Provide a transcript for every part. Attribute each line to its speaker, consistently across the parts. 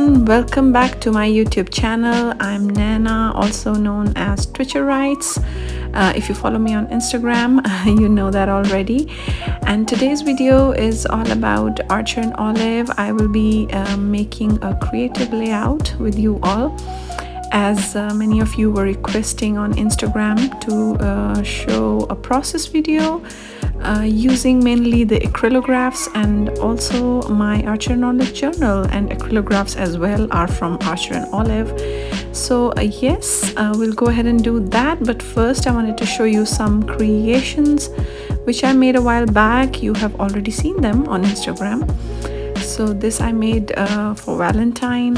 Speaker 1: everyone, welcome back to my YouTube channel. I'm Nana, also known as Twitcherites. If you follow me on Instagram, you know that already. And today's video is all about Archer and Olive. I will be making a creative layout with you all, as many of you were requesting on Instagram to show a process video using mainly the acrylographs, and also my Archer and Olive journal and acrylographs as well are from Archer and Olive. So yes, we'll go ahead and do that, but first I wanted to show you some creations which I made a while back. You have already seen them on Instagram. So this I made for Valentine,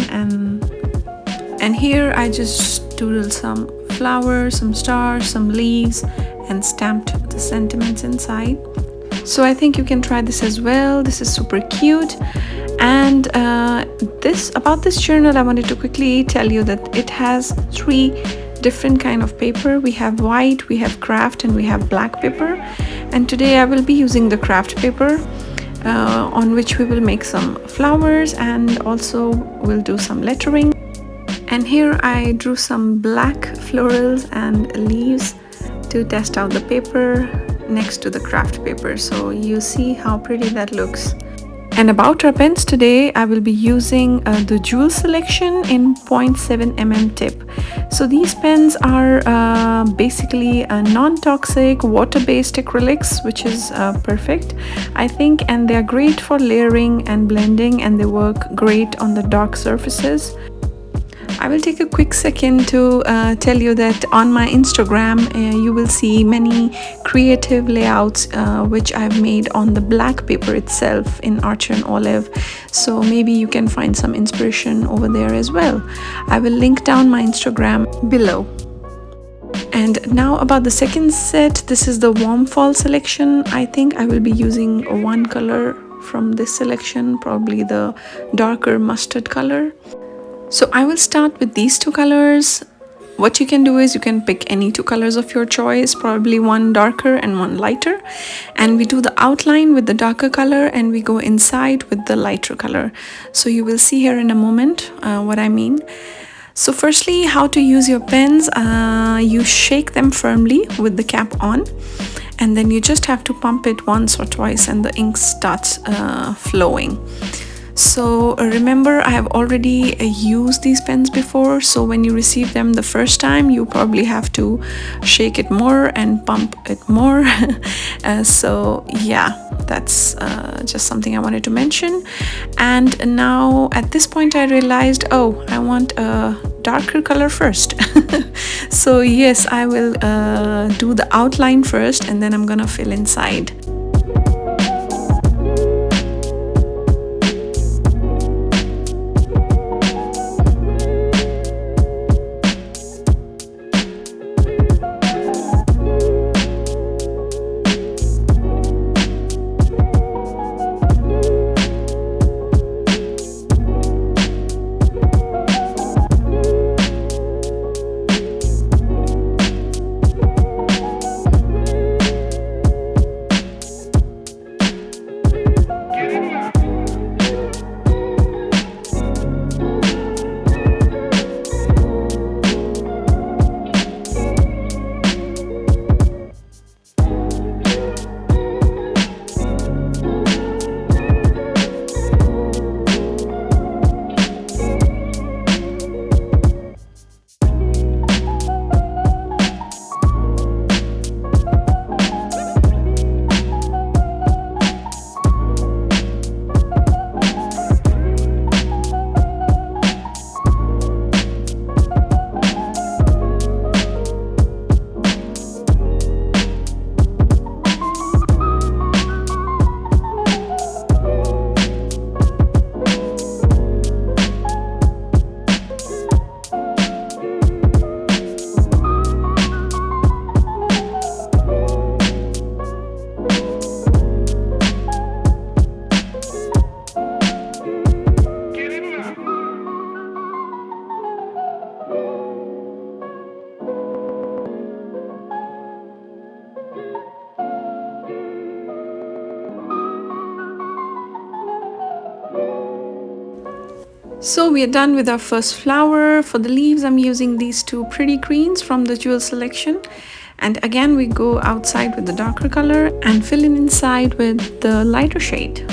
Speaker 1: and here I just doodled some flowers, some stars, some leaves, and stamped the sentiments inside. So I think you can try this as well. This is super cute. And about this journal, I wanted to quickly tell you that it has 3 different kind of paper. We have white, we have craft, and we have black paper. And today I will be using the craft paper, on which we will make some flowers, and also we'll do some lettering. And here I drew some black florals and leaves to test out the paper next to the craft paper. So you see how pretty that looks. And about our pens today, I will be using the Jewel selection in 0.7 mm tip. So these pens are basically non-toxic water-based acrylics, which is perfect, I think, and they are great for layering and blending, and they work great on the dark surfaces. I will take a quick second to tell you that on my Instagram you will see many creative layouts which I've made on the black paper itself in Archer and Olive, so maybe you can find some inspiration over there as well. I will link down my Instagram below. And now about the second set, this is the warm fall selection. I think I will be using one color from this selection, probably the darker mustard color. So I will start with these 2 colors. What you can do is you can pick any 2 colors of your choice, probably one darker and one lighter. And we do the outline with the darker color, and we go inside with the lighter color. So you will see here in a moment what I mean. So firstly, how to use your pens. You shake them firmly with the cap on, and then you just have to pump it once or twice and the ink starts flowing. So remember, I have already used these pens before, so when you receive them the first time, you probably have to shake it more and pump it more. So yeah, that's just something I wanted to mention. And now at this point I realized, oh, I want a darker color first. So yes, I will do the outline first, and then I'm gonna fill inside. So we are done with our first flower. For the leaves, I'm using these two pretty greens from the jewel selection. And again, we go outside with the darker color and fill in inside with the lighter shade.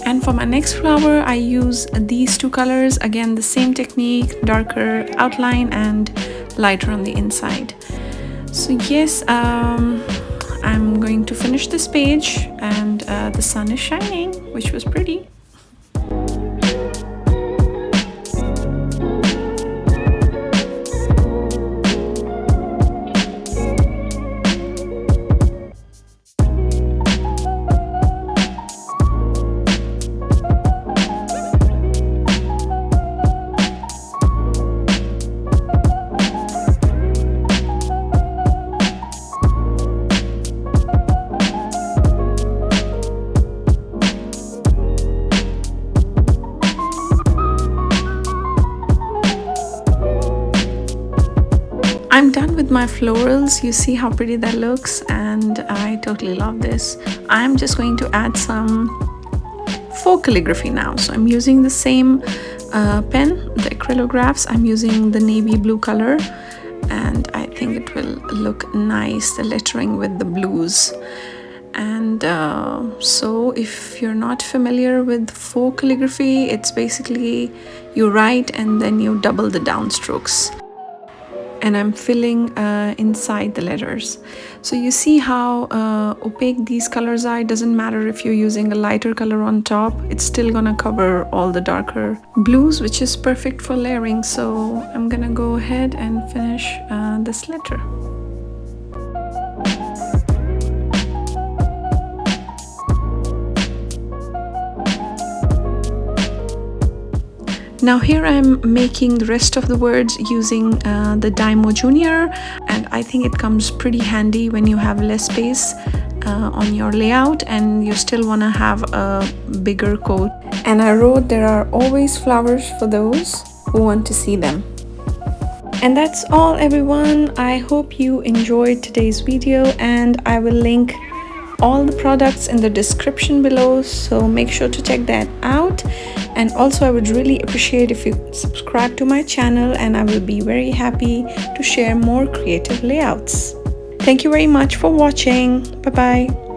Speaker 1: And for my next flower, I use these two colors. Again, the same technique, darker outline and lighter on the inside. So yes, I'm going to finish this page, and the sun is shining, which was pretty. I'm done with my florals. You see how pretty that looks, and I totally love this. I'm just going to add some faux calligraphy now. So I'm using the same pen, the Acrylographs. I'm using the navy blue color, and I think it will look nice, the lettering with the blues. And so if you're not familiar with faux calligraphy, it's basically you write and then you double the downstrokes. And I'm filling inside the letters. So you see how opaque these colors are. It doesn't matter if you're using a lighter color on top, it's still gonna cover all the darker blues, which is perfect for layering. So I'm gonna go ahead and finish this letter. Now here I'm making the rest of the words using the Dymo Junior, and I think it comes pretty handy when you have less space on your layout and you still want to have a bigger quote. And I wrote, there are always flowers for those who want to see them. And that's all, everyone. I hope you enjoyed today's video, and I will link all the products in the description below, so make sure to check that out. And also, I would really appreciate if you subscribe to my channel, and I will be very happy to share more creative layouts. Thank you very much for watching. Bye bye.